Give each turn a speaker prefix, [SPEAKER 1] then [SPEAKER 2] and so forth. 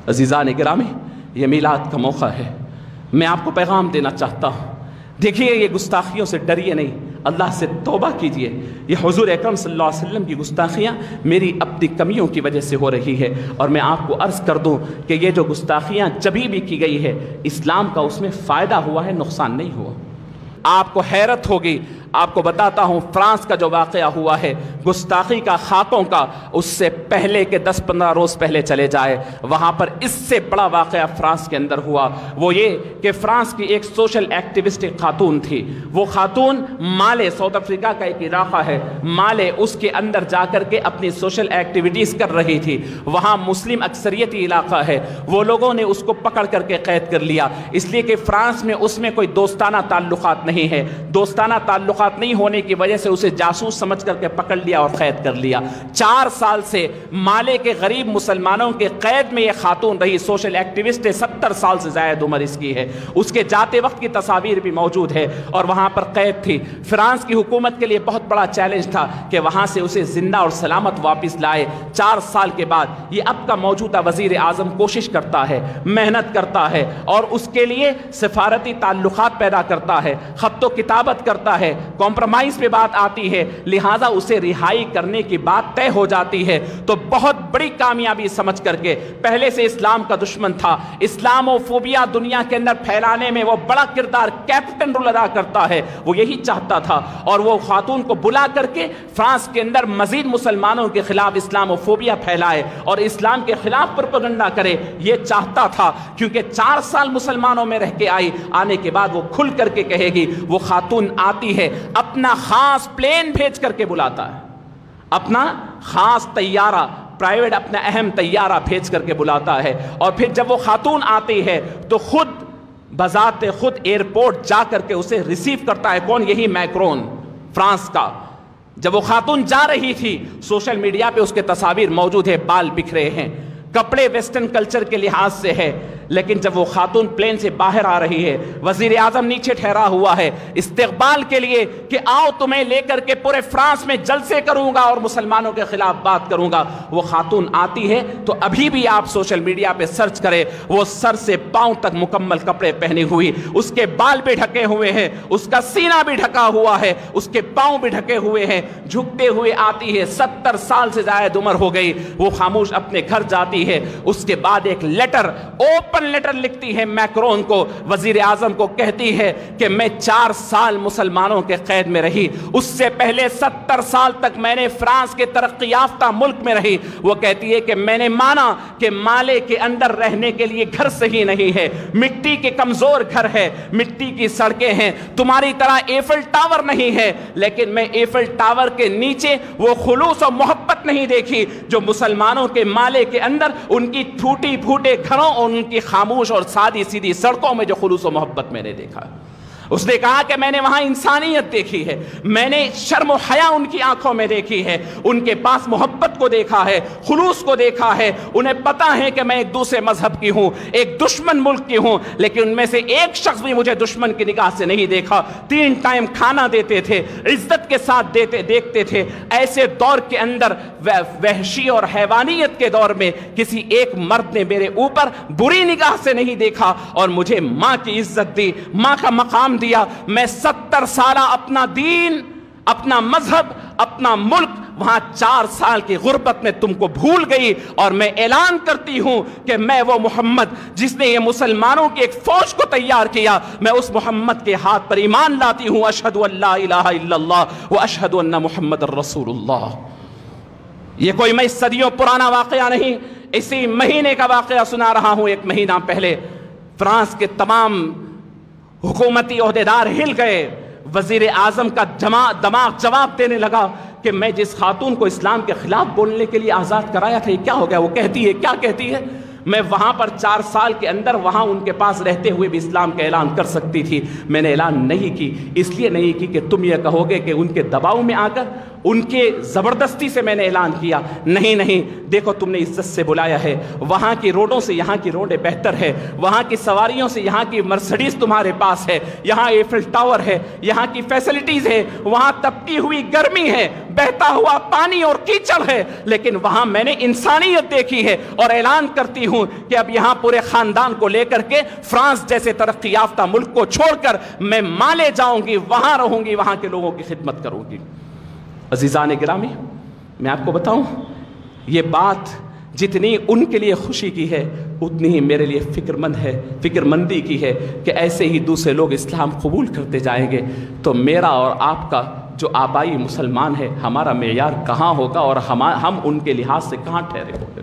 [SPEAKER 1] عزیزان گرامی، یہ میلاد کا موقع ہے، میں آپ کو پیغام دینا چاہتا ہوں، دیکھیے یہ گستاخیوں سے ڈریے نہیں، اللہ سے توبہ کیجئے۔ یہ حضور اکرم صلی اللہ علیہ وسلم کی گستاخیاں میری اپنی کمیوں کی وجہ سے ہو رہی ہے، اور میں آپ کو عرض کر دوں کہ یہ جو گستاخیاں جبھی بھی کی گئی ہے، اسلام کا اس میں فائدہ ہوا ہے، نقصان نہیں ہوا۔ آپ کو حیرت ہوگی، آپ کو بتاتا ہوں فرانس کا جو واقعہ ہوا ہے گستاخی کا، خاکوں کا، اس سے پہلے کے 10-15 روز پہلے چلے جائے، وہاں پر اس سے بڑا واقعہ فرانس کے اندر ہوا، وہ یہ کہ فرانس کی ایک سوشل ایکٹیوسٹ ایک خاتون تھی، وہ خاتون مالے، ساؤتھ افریقہ کا ایک علاقہ ہے مالے، اس کے اندر جا کر کے اپنی سوشل ایکٹیویٹیز کر رہی تھی، وہاں مسلم اکثریتی علاقہ ہے، وہ لوگوں نے اس کو پکڑ کر کے قید کر لیا، اس لیے کہ فرانس میں اس میں کوئی دوستانہ تعلقات نہیں ہے، دوستانہ تعلقات نہیں ہونے کی وجہ سے اسے جاسوس سمجھ کر کے پکڑ لیا اور قید کر لیا۔ 4 سال سے مالے کے غریب مسلمانوں کے قید میں یہ خاتون رہی، سوشل ایکٹیوسٹ ہے، 70 سال سے زائد عمر اس کی ہے، اس کے جاتے وقت کی تصاویر بھی موجود ہے، اور وہاں پر قید تھی۔ فرانس کی حکومت کے لیے بہت بڑا چیلنج تھا کہ وہاں سے اسے زندہ اور سلامت واپس لائے۔ 4 سال کے بعد یہ اب کا موجودہ وزیر اعظم کوشش کرتا ہے، محنت کرتا ہے، اور اس کے لیے سفارتی تعلقات پیدا کرتا ہے، خط و کتابت کرتا ہے، کمپرومائز پہ بات آتی ہے، لہٰذا اسے رہائی کرنے کی بات طے ہو جاتی ہے۔ تو بہت بڑی کامیابی سمجھ کر کے، پہلے سے اسلام کا دشمن تھا، اسلامو فوبیا دنیا کے اندر پھیلانے میں وہ بڑا کردار، کیپٹن رول ادا کرتا ہے، وہ یہی چاہتا تھا، اور وہ خاتون کو بلا کر کے فرانس کے اندر مزید مسلمانوں کے خلاف اسلامو فوبیا پھیلائے اور اسلام کے خلاف پروپیگنڈا کرے، یہ چاہتا تھا، کیونکہ 4 سال مسلمانوں میں رہ کے آئی، آنے کے بعد وہ کھل کر کے کہے گی۔ وہ خاتون آتی ہے، اپنا خاص پلین بھیج کر کے بلاتا ہے، اپنا خاص طیارہ، پرائیویٹ اپنا اہم طیارہ بھیج کر کے بلاتا ہے، اور پھر جب وہ خاتون آتی ہے تو خود بذات خود ایئرپورٹ جا کر کے اسے ریسیو کرتا ہے۔ کون؟ یہی میکرون، فرانس کا۔ جب وہ خاتون جا رہی تھی، سوشل میڈیا پہ اس کے تصاویر موجود ہے، بال بکھرے ہیں، کپڑے ویسٹرن کلچر کے لحاظ سے ہے، لیکن جب وہ خاتون پلین سے باہر آ رہی ہے، وزیر اعظم نیچے ٹھہرا ہوا ہے استقبال کے لیے کہ آؤ تمہیں لے کر کے پورے فرانس میں جلسے کروں گا اور مسلمانوں کے خلاف بات کروں گا۔ وہ خاتون آتی ہے تو ابھی بھی آپ سوشل میڈیا پہ سرچ کریں، وہ سر سے پاؤں تک مکمل کپڑے پہنے ہوئی، اس کے بال بھی ڈھکے ہوئے ہیں، اس کا سینہ بھی ڈھکا ہوا ہے، اس کے پاؤں بھی ڈھکے ہوئے ہیں، جھکتے ہوئے آتی ہے۔ 70 سال سے زائد عمر ہو گئی، وہ خاموش اپنے گھر جاتی ہے۔ اس کے بعد ایک لیٹر، اوپن لیٹر لکھتی ہے میکرون کو، وزیر اعظم کو، کہتی ہے کہ میں 4 سال مسلمانوں کے قید میں رہی، اس سے پہلے 70 سال تک میں نے فرانس کے ترقی یافتہ ملک میں رہی۔ وہ کہتی ہے کہ میں نے مانا کہ مالے کے اندر رہنے کے لیے گھر صحیح نہیں ہے، مٹی کے کمزور گھر ہے، مٹی کی سڑکیں ہیں، تمہاری طرح ایفل ٹاور نہیں ہے، لیکن میں ایفل ٹاور کے نیچے وہ خلوص و محبت نہیں دیکھی جو مسلمانوں کے مالے کے اندر ان کی ٹوٹی پھوٹے گھروں اور ان کی خاموش اور سادی سیدھی سڑکوں میں جو خلوص و محبت میں نے دیکھا۔ اس نے کہا کہ میں نے وہاں انسانیت دیکھی ہے، میں نے شرم و حیا ان کی آنکھوں میں دیکھی ہے، ان کے پاس محبت کو دیکھا ہے، خلوص کو دیکھا ہے، انہیں پتا ہے کہ میں ایک دوسرے مذہب کی ہوں، ایک دشمن ملک کی ہوں، لیکن ان میں سے ایک شخص بھی مجھے دشمن کی نگاہ سے نہیں دیکھا۔ 3 ٹائم کھانا دیتے تھے، عزت کے ساتھ دیکھتے تھے۔ ایسے دور کے اندر، وحشی اور حیوانیت کے دور میں، کسی ایک مرد نے میرے اوپر بری نگاہ سے نہیں دیکھا اور مجھے ماں کی عزت دی، ماں کا مقام دیا۔ میں 70 سالہ اپنا دین، اپنا مذہب، اپنا ملک وہاں 4 سال کی غربت میں تم کو بھول گئی، اور میں اعلان کرتی ہوں کہ میں وہ محمد جس نے یہ مسلمانوں کی ایک فوج کو تیار کیا، میں اس محمد کے ہاتھ پر ایمان لاتی ہوں۔ اشہد ان لا الہ الا اللہ و اشہد ان محمد الرسول اللہ۔ یہ کوئی میں صدیوں پرانا واقعہ نہیں، اسی مہینے کا واقعہ سنا رہا ہوں۔ 1 مہینہ پہلے فرانس کے تمام حکومتی عہدیدار ہل گئے، وزیر اعظم کا دماغ جواب دینے لگا کہ میں جس خاتون کو اسلام کے خلاف بولنے کے لیے آزاد کرایا تھا، یہ کیا ہو گیا؟ وہ کہتی ہے، کیا کہتی ہے؟ میں وہاں پر 4 سال کے اندر وہاں ان کے پاس رہتے ہوئے بھی اسلام کا اعلان کر سکتی تھی، میں نے اعلان نہیں کی، اس لیے نہیں کی کہ تم یہ کہو گے کہ ان کے دباؤ میں آ کر ان کے زبردستی سے میں نے اعلان کیا نہیں نہیں، دیکھو تم نے عزت سے بلایا ہے، وہاں کی روڈوں سے یہاں کی روڈیں بہتر ہے، وہاں کی سواریوں سے یہاں کی مرسڈیز تمہارے پاس ہے، یہاں ایفل ٹاور ہے، یہاں کی فیسلٹیز ہے، وہاں تپتی ہوئی گرمی ہے، بہتا ہوا پانی اور کیچڑ ہے، لیکن وہاں میں نے انسانیت دیکھی ہے، اور اعلان کرتی ہوں کہ اب یہاں پورے خاندان کو لے کر کے فرانس جیسے ترقی یافتہ ملک کو چھوڑ کر میں مالے جاؤں گی، وہاں رہوں گی، وہاں کے لوگوں کی خدمت کروں گی۔ عزیزان گرامی، میں آپ کو بتاؤں، یہ بات جتنی ان کے لیے خوشی کی ہے اتنی ہی میرے لیے فکر مندی کی ہے کہ ایسے ہی دوسرے لوگ اسلام قبول کرتے جائیں گے تو میرا اور آپ کا جو آبائی مسلمان ہے ہمارا معیار کہاں ہوگا، اور ہم ان کے لحاظ سے کہاں ٹھہرے ہوں گے۔